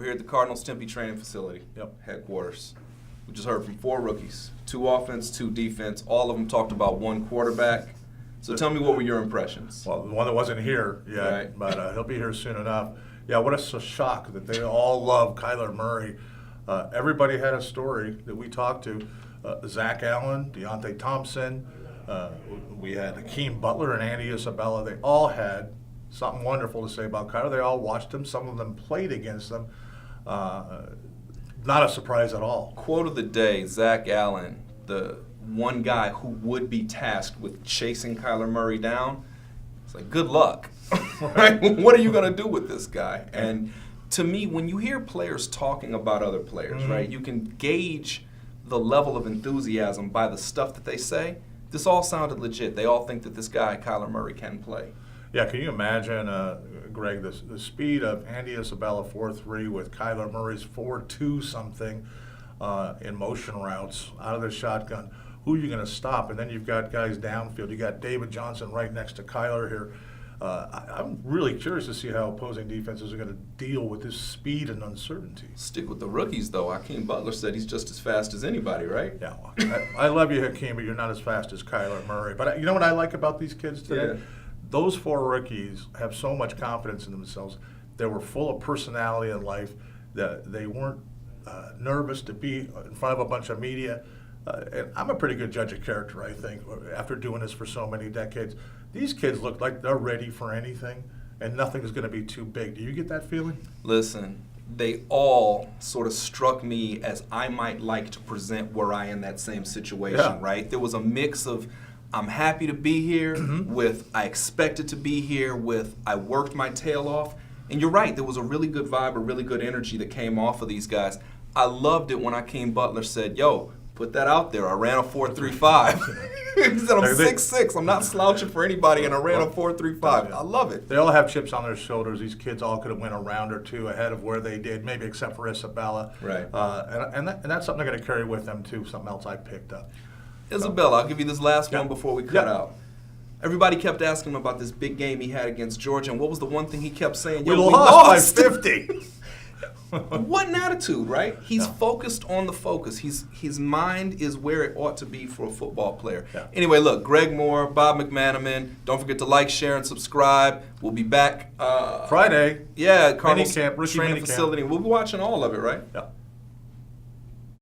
We're here at the Cardinals Tempe training facility, headquarters. We just heard from 4 rookies, 2 offense, 2 defense. All of them talked about 1 quarterback. So tell me, what were your impressions? Well, the one that wasn't here yet, Right. but he'll be here soon enough. Yeah, what a shock that they all love Kyler Murray. Everybody had a story that we talked to. Zach Allen, Deontay Thompson, we had Hakeem Butler and Andy Isabella. They all had something wonderful to say about Kyler. They all watched him. Some of them played against him. Not a surprise at all. Quote of the day, Zach Allen, the one guy who would be tasked with chasing Kyler Murray down. It's like, good luck. Right? What are you going to do with this guy? And to me, when you hear players talking about other players, right, you can gauge the level of enthusiasm by the stuff that they say. This all sounded legit. They all think that this guy, Kyler Murray, can play. Yeah, can you imagine, Greg, the speed of Andy Isabella 4.3 with Kyler Murray's 4.2 something in motion routes out of the shotgun? Who are you going to stop? And then you've got guys downfield. You got David Johnson right next to Kyler here. I'm really curious to see how opposing defenses are going to deal with this speed and uncertainty. Stick with the rookies, though. Hakeem Butler said he's just as fast as anybody, right? Yeah, well, I love you, Hakeem, but you're not as fast as Kyler Murray. But you know what I like about these kids today? Yeah. Those 4 rookies have so much confidence in themselves. They were full of personality and life. That they weren't nervous to be in front of a bunch of media. And I'm a pretty good judge of character, I think, after doing this for so many decades. These kids look like they're ready for anything, and nothing is going to be too big. Do you get that feeling? Listen, they all sort of struck me as I might like to present were I in that same situation, right? There was a mix of I'm happy to be here with I expected to be here with I worked my tail off. And you're right, there was a really good vibe, a really good energy that came off of these guys. I loved it when Hakeem Butler said, yo, put that out there. I ran a 4.35. He said, I'm 6'6". I'm not slouching for anybody, and I ran a 4.35. I love it. They all have chips on their shoulders. These kids all could have went a round or 2 ahead of where they did, maybe except for Isabella. Right. And that's something they're going to carry with them, too, something else I picked up. Isabella, I'll give you this last one before we cut out. Everybody kept asking him about this big game he had against Georgia, and what was the one thing he kept saying? We lost by 50. What an attitude, right? He's focused on the focus. His mind is where it ought to be for a football player. Yeah. Anyway, look, Greg Moore, Bob McManaman. Don't forget to like, share, and subscribe. We'll be back Friday. Yeah, Cardinals Minicamp, rookie training minicamp. facility. We'll be watching all of it, right? Yeah.